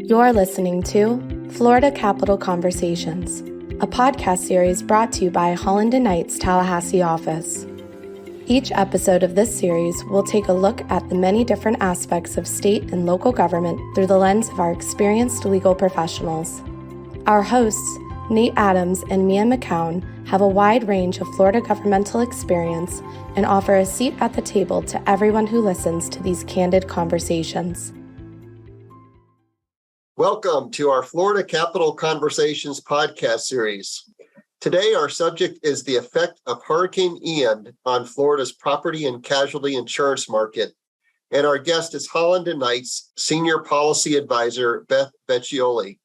You're listening to Florida Capital Conversations, a podcast series brought to you by Holland Knight's Tallahassee office. Each episode of this series will take a look at the many different aspects of state and local government through the lens of our experienced legal professionals. Our hosts, Nate Adams and Mia McCown, have a wide range of Florida governmental experience and offer a seat at the table to everyone who listens to these candid conversations. Welcome to our Florida Capital Conversations podcast series. Today, our subject is the effect of Hurricane Ian on Florida's property and casualty insurance market. And our guest is Holland Knight's Senior Policy Advisor Beth Vecchioli.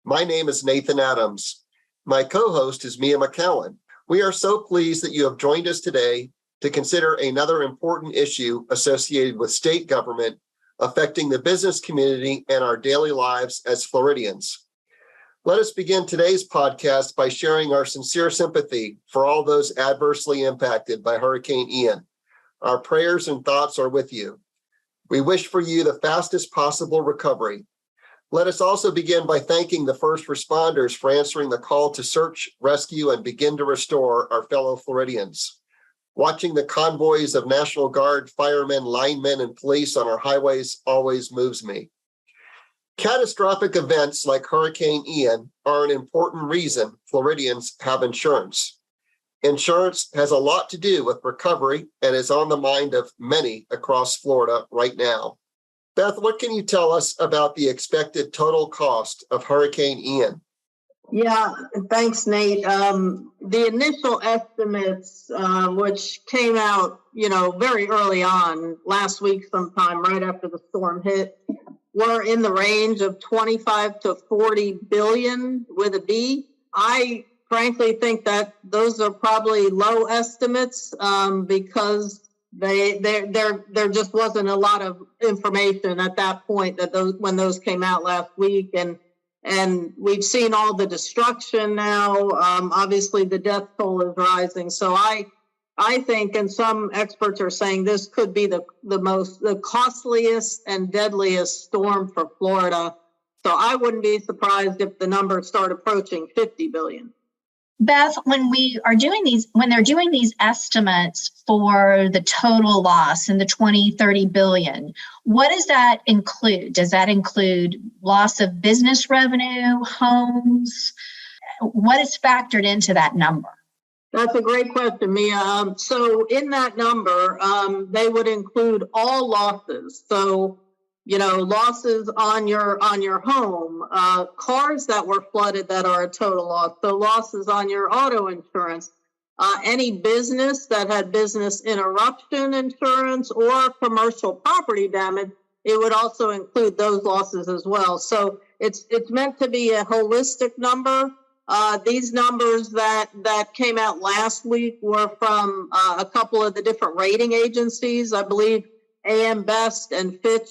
My name is Nathan Adams. My co-host is Mia McCown. We are so pleased that you have joined us today to consider another important issue associated with state government affecting the business community and our daily lives as Floridians. Let us begin today's podcast by sharing our sincere sympathy for all those adversely impacted by Hurricane Ian. Our prayers and thoughts are with you. We wish for you the fastest possible recovery. Let us also begin by thanking the first responders for answering the call to search, rescue, and begin to restore our fellow Floridians. Watching the convoys of National Guard, firemen, linemen, and police on our highways always moves me. Catastrophic events like Hurricane Ian are an important reason Floridians have insurance. Insurance has a lot to do with recovery and is on the mind of many across Florida right now. Beth, what can you tell us about the expected total cost of Hurricane Ian? Yeah, thanks, Nate. The initial estimates, which came out, very early on last week sometime, right after the storm hit, were in the range of 25 to 40 billion with a B. I frankly think that those are probably low estimates because there just wasn't a lot of information at that point when those came out last week, and we've seen all the destruction now. Obviously, the death toll is rising. So I think, and some experts are saying this could be the costliest and deadliest storm for Florida. So I wouldn't be surprised if the numbers start approaching 50 billion. Beth, when they're doing these estimates for the total loss in the 20-30 billion, what does that include? Does that include loss of business revenue, homes? What is factored into that number? That's a great question, Mia. So in that number, they would include all losses. So losses on your home, cars that were flooded that are a total loss, so losses on your auto insurance, any business that had business interruption insurance or commercial property damage, it would also include those losses as well. So it's meant to be a holistic number. These numbers that came out last week were from a couple of the different rating agencies. I believe AM Best and Fitch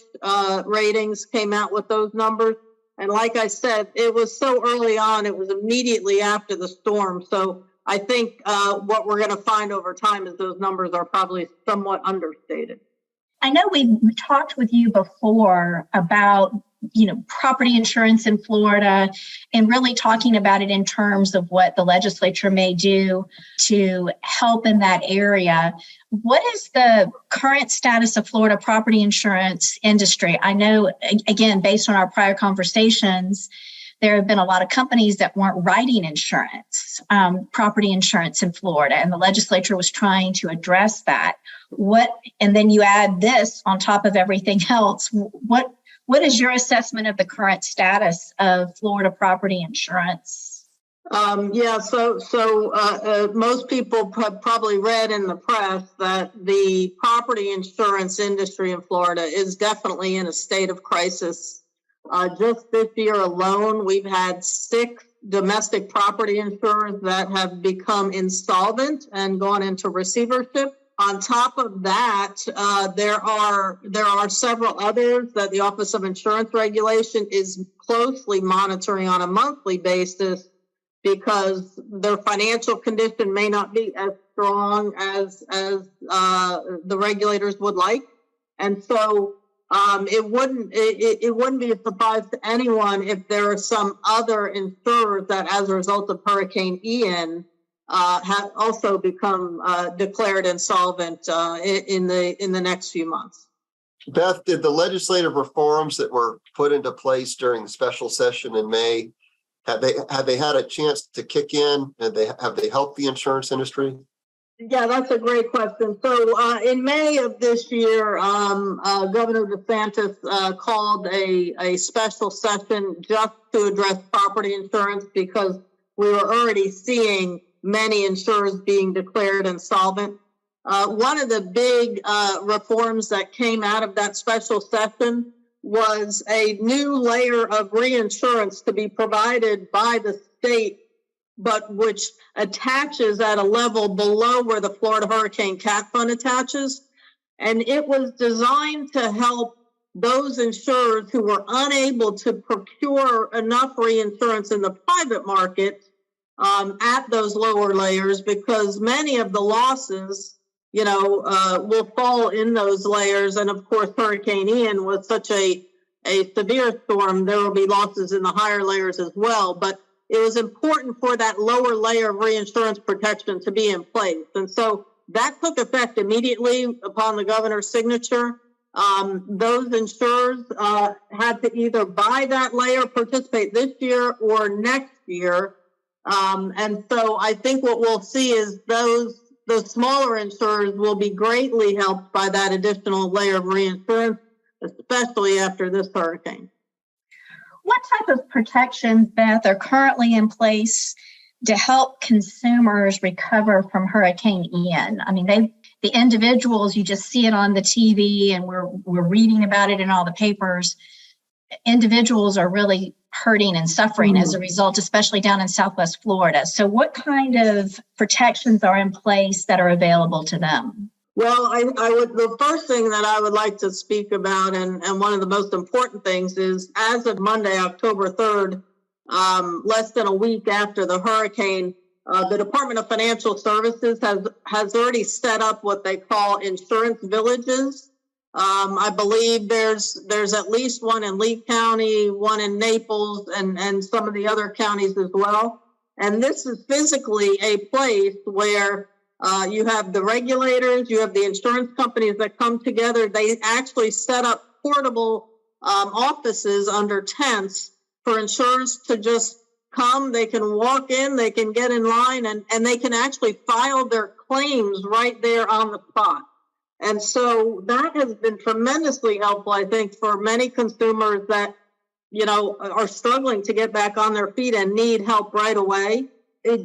ratings came out with those numbers. And like I said, it was so early on, it was immediately after the storm. So I think what we're going to find over time is those numbers are probably somewhat understated. I know we've talked with you before about property insurance in Florida and really talking about it in terms of what the legislature may do to help in that area. What is the current status of Florida property insurance industry? I know, again, based on our prior conversations, there have been a lot of companies that weren't writing insurance, property insurance in Florida, and the legislature was trying to address that. And then you add this on top of everything else. What is your assessment of the current status of Florida property insurance? So most people have probably read in the press that the property insurance industry in Florida is definitely in a state of crisis. Just this year alone, we've had 6 domestic property insurers that have become insolvent and gone into receivership. On top of that, there are several others that the Office of Insurance Regulation is closely monitoring on a monthly basis because their financial condition may not be as strong as the regulators would like. And so it wouldn't be a surprise to anyone if there are some other insurers that, as a result of Hurricane Ian, have also become declared insolvent in the next few months. Beth, did the legislative reforms that were put into place during the special session in May, have they had a chance to kick in? Have they helped the insurance industry? Yeah, that's a great question. So in May of this year, Governor DeSantis called a special session just to address property insurance because we were already seeing many insurers being declared insolvent. One of the big reforms that came out of that special session was a new layer of reinsurance to be provided by the state, but which attaches at a level below where the Florida Hurricane Cat Fund attaches. And it was designed to help those insurers who were unable to procure enough reinsurance in the private market at those lower layers, because many of the losses, will fall in those layers. And of course, Hurricane Ian was such a severe storm. There will be losses in the higher layers as well. But it was important for that lower layer of reinsurance protection to be in place. And so that took effect immediately upon the governor's signature. Those insurers had to either buy that layer, participate this year or next year. And so I think what we'll see is those smaller insurers will be greatly helped by that additional layer of reinsurance, especially after this hurricane. What type of protections, Beth, are currently in place to help consumers recover from Hurricane Ian? I mean, the individuals, you just see it on the TV and we're reading about it in all the papers. Individuals are really hurting and suffering as a result, especially down in Southwest Florida. So what kind of protections are in place that are available to them? Well, the first thing that I would like to speak about, and one of the most important things is, as of Monday, October 3rd, less than a week after the hurricane, the Department of Financial Services has already set up what they call insurance villages. I believe there's at least one in Lee County, one in Naples, and some of the other counties as well. And this is physically a place where you have the regulators, you have the insurance companies that come together. They actually set up portable offices under tents for insurers to just come. They can walk in, they can get in line, and they can actually file their claims right there on the spot. And so that has been tremendously helpful, I think, for many consumers that, are struggling to get back on their feet and need help right away.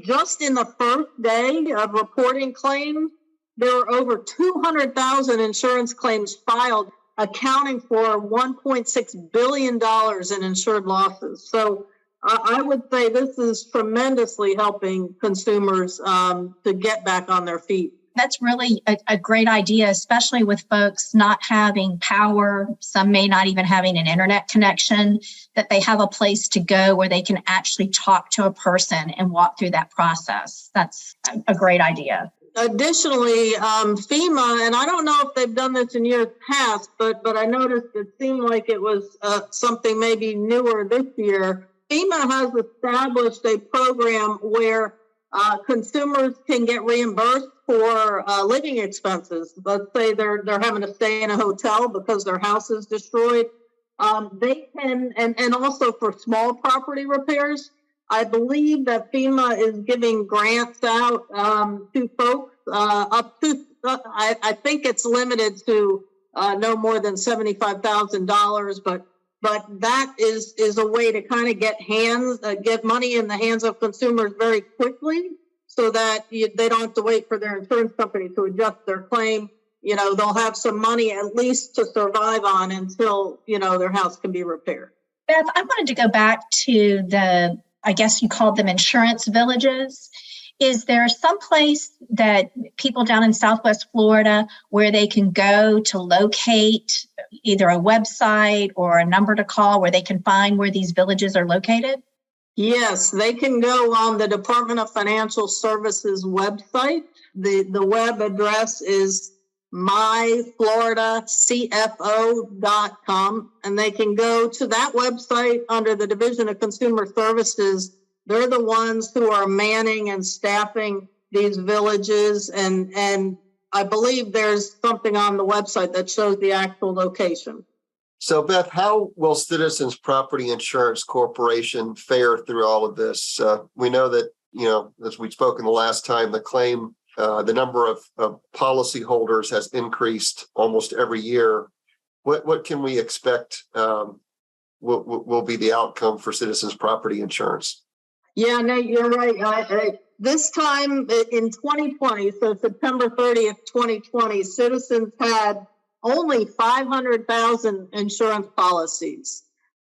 Just in the first day of reporting claims, there were over 200,000 insurance claims filed, accounting for $1.6 billion in insured losses. So I would say this is tremendously helping consumers to get back on their feet. That's really a great idea, especially with folks not having power. Some may not even having an internet connection, that they have a place to go where they can actually talk to a person and walk through that process. That's a great idea. Additionally, FEMA, and I don't know if they've done this in years past, but I noticed it seemed like it was something maybe newer this year. FEMA has established a program where consumers can get reimbursed for living expenses. Let's say they're having to stay in a hotel because their house is destroyed. They can, and also for small property repairs. I believe that FEMA is giving grants out to folks up to, I think it's limited to no more than $75,000, but that is a way to kind of get money in the hands of consumers very quickly, so that they don't have to wait for their insurance company to adjust their claim. They'll have some money at least to survive on until, their house can be repaired. Beth, I wanted to go back to I guess you called them insurance villages. Is there some place that people down in Southwest Florida where they can go to locate either a website or a number to call where they can find where these villages are located? Yes, they can go on the Department of Financial Services website. The web address is myfloridacfo.com, and they can go to that website under the Division of Consumer Services. They're the ones who are manning and staffing these villages, and I believe there's something on the website that shows the actual location. So, Beth, how will Citizens Property Insurance Corporation fare through all of this? We know that, as we spoke in the last time, the number of policyholders has increased almost every year. What can we expect will be the outcome for Citizens Property Insurance? Yeah, Nate, you're right. This time in 2020, so September 30th, 2020, Citizens had only 500,000 insurance policies.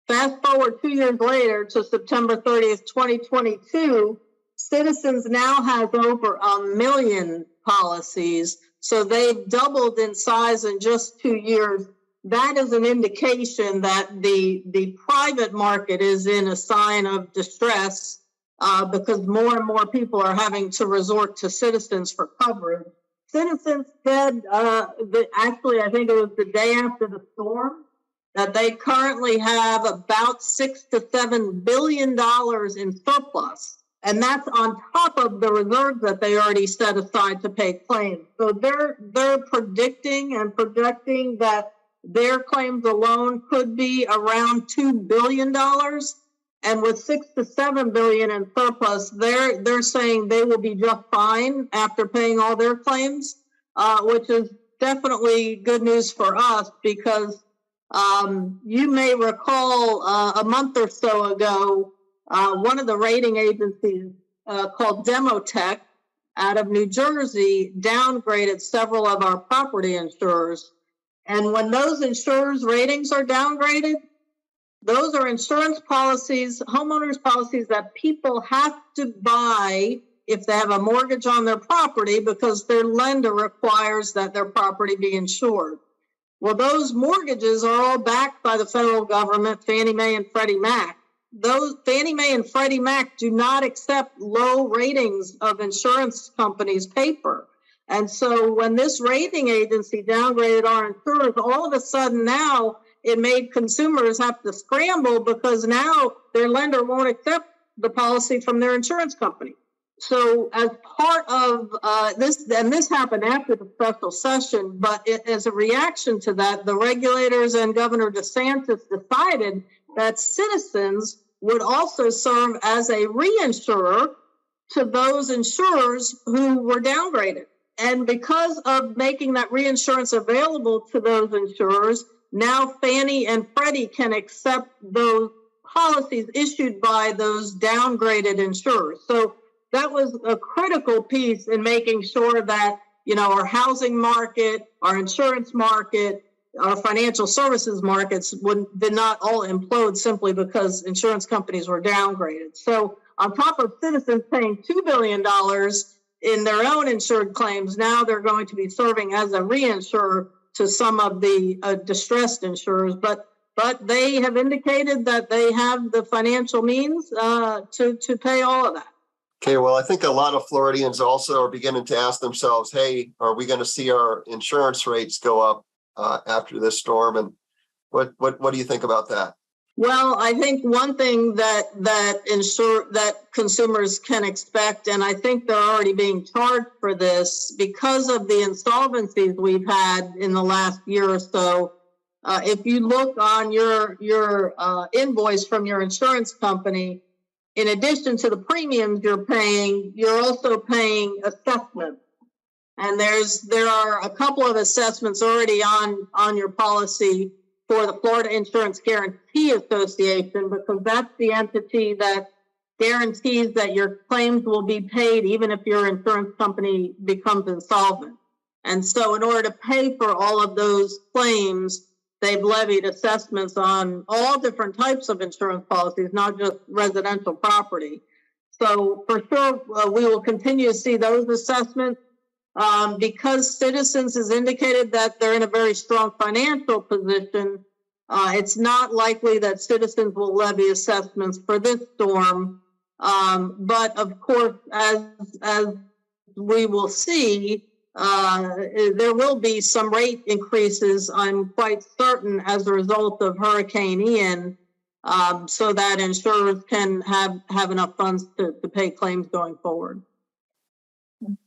Fast forward 2 years later to September 30th, 2022, Citizens now has over 1 million policies. So they've doubled in size in just 2 years. That is an indication that the private market is in a sign of distress because more and more people are having to resort to Citizens for coverage. Citizens said, actually, I think it was the day after the storm, that they currently have about $6 to $7 billion in surplus. And that's on top of the reserves that they already set aside to pay claims. So they're predicting and projecting that their claims alone could be around $2 billion. And with $6 to $7 billion in surplus, they're saying they will be just fine after paying all their claims, which is definitely good news for us because you may recall a month or so ago, one of the rating agencies called Demotech out of New Jersey downgraded several of our property insurers. And when those insurers' ratings are downgraded, those are insurance policies, homeowners policies that people have to buy if they have a mortgage on their property because their lender requires that their property be insured. Well, those mortgages are all backed by the federal government, Fannie Mae and Freddie Mac. Those Fannie Mae and Freddie Mac do not accept low ratings of insurance companies' paper. And so when this rating agency downgraded our insurers, all of a sudden now it made consumers have to scramble because now their lender won't accept the policy from their insurance company. So as part of this, and this happened after the special session, but as a reaction to that, the regulators and Governor DeSantis decided that Citizens would also serve as a reinsurer to those insurers who were downgraded. And because of making that reinsurance available to those insurers, now Fannie and Freddie can accept those policies issued by those downgraded insurers. So that was a critical piece in making sure that, our housing market, our insurance market, our financial services markets did not all implode simply because insurance companies were downgraded. So on top of Citizens paying $2 billion in their own insured claims, now they're going to be serving as a reinsurer to some of the distressed insurers. But they have indicated that they have the financial means to pay all of that. Okay, well, I think a lot of Floridians also are beginning to ask themselves, hey, are we going to see our insurance rates go up after this storm? And what do you think about that? Well, I think one thing that consumers can expect, and I think they're already being charged for this because of the insolvencies we've had in the last year or so. If you look on your invoice from your insurance company, in addition to the premiums you're paying, you're also paying assessments. And there are a couple of assessments already on your policy for the Florida Insurance Guarantee Association, because that's the entity that guarantees that your claims will be paid even if your insurance company becomes insolvent. And so in order to pay for all of those claims, they've levied assessments on all different types of insurance policies, not just residential property. So for sure, we will continue to see those assessments. Because Citizens has indicated that they're in a very strong financial position, it's not likely that Citizens will levy assessments for this storm. But of course, as we will see, there will be some rate increases, I'm quite certain, as a result of Hurricane Ian, so that insurers can have enough funds to pay claims going forward.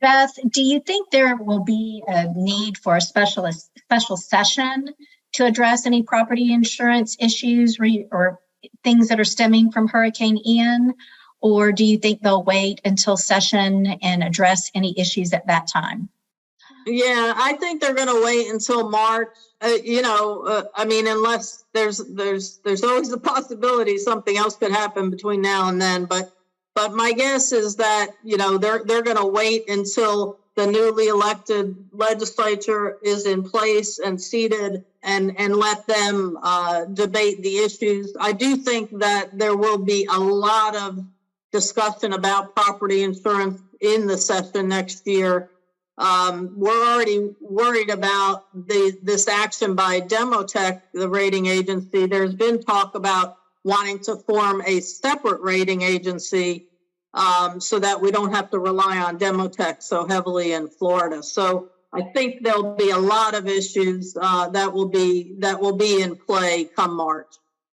Beth, do you think there will be a need for a special session to address any property insurance issues or things that are stemming from Hurricane Ian? Or do you think they'll wait until session and address any issues at that time? Yeah, I think they're going to wait until March. I mean, unless there's always the possibility something else could happen between now and then. But my guess is that, they're going to wait until the newly elected legislature is in place and seated and let them debate the issues. I do think that there will be a lot of discussion about property insurance in the session next year. We're already worried about this action by Demotech, the rating agency. There's been talk about wanting to form a separate rating agency so that we don't have to rely on Demotech so heavily in Florida. So I think there'll be a lot of issues that will be in play come March.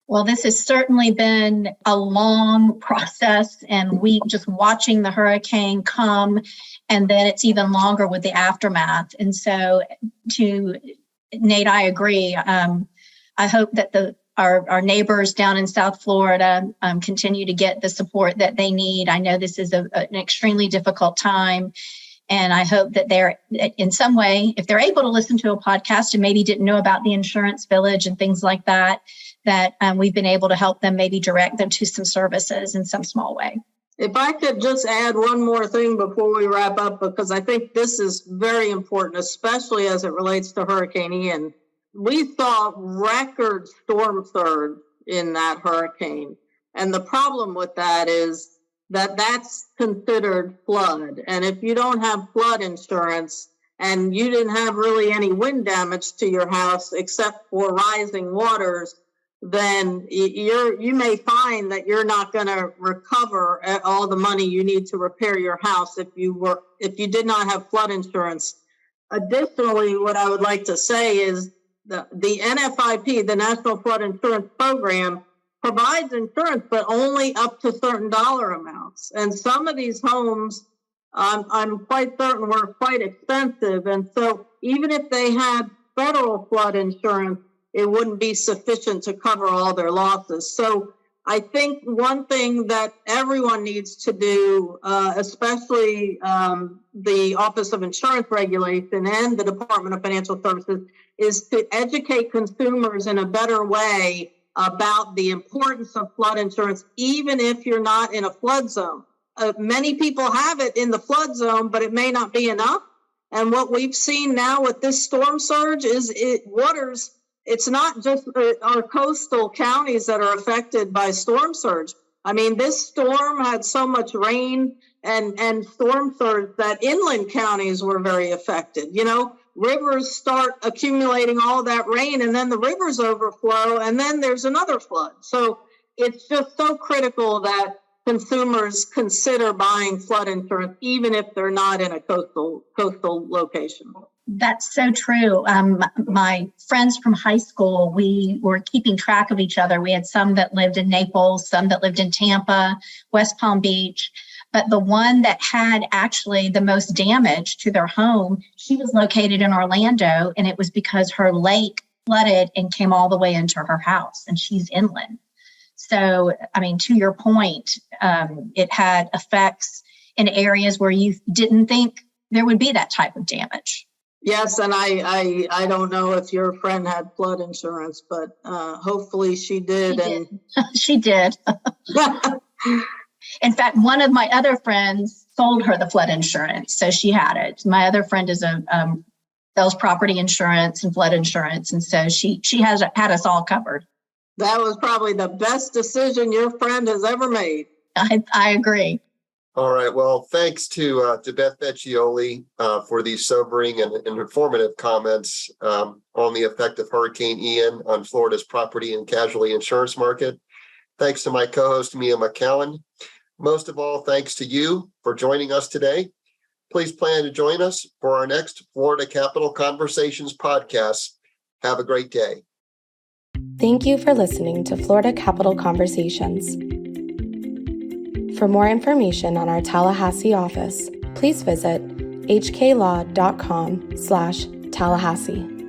Well, this has certainly been a long process, and we just watching the hurricane come, and then it's even longer with the aftermath. And so, Nate, I agree. I hope that our neighbors down in South Florida continue to get the support that they need. I know this is an extremely difficult time. And I hope that they're in some way, if they're able to listen to a podcast and maybe didn't know about the insurance village and things like that, that we've been able to help them, maybe direct them to some services in some small way. If I could just add one more thing before we wrap up, because I think this is very important, especially as it relates to Hurricane Ian. We saw record storm surge in that hurricane. And the problem with that is that that's considered flood. And if you don't have flood insurance and you didn't have really any wind damage to your house except for rising waters, then you may find that you're not going to recover all the money you need to repair your house if you did not have flood insurance. Additionally, what I would like to say is the NFIP, the National Flood Insurance Program, provides insurance, but only up to certain dollar amounts. And some of these homes, I'm quite certain, were quite expensive. And so even if they had federal flood insurance, it wouldn't be sufficient to cover all their losses. So I think one thing that everyone needs to do, especially the Office of Insurance Regulation and the Department of Financial Services, is to educate consumers in a better way about the importance of flood insurance, even if you're not in a flood zone. Many people have it in the flood zone, but it may not be enough. And what we've seen now with this storm surge is it's not just our coastal counties that are affected by storm surge. I mean, this storm had so much rain and storm surge that inland counties were very affected. Rivers start accumulating all that rain, and then the rivers overflow, and then there's another flood. So it's just so critical that consumers consider buying flood insurance, even if they're not in a coastal location. That's so true. My friends from high school, we were keeping track of each other. We had some that lived in Naples, some that lived in Tampa, West Palm Beach. But the one that had actually the most damage to their home, she was located in Orlando, and it was because her lake flooded and came all the way into her house, and she's inland. So, I mean, to your point, it had effects in areas where you didn't think there would be that type of damage. Yes, and I don't know if your friend had flood insurance, but hopefully she did. She did. In fact, one of my other friends sold her the flood insurance, so she had it. My other friend is sells property insurance and flood insurance, and so she has had us all covered. That was probably the best decision your friend has ever made. I agree. All right. Well, thanks to Beth Vecchioli for these sobering and informative comments on the effect of Hurricane Ian on Florida's property and casualty insurance market. Thanks to my co-host, Mia McCallan. Most of all, thanks to you for joining us today. Please plan to join us for our next Florida Capital Conversations podcast. Have a great day. Thank you for listening to Florida Capital Conversations. For more information on our Tallahassee office, please visit hklaw.com/Tallahassee.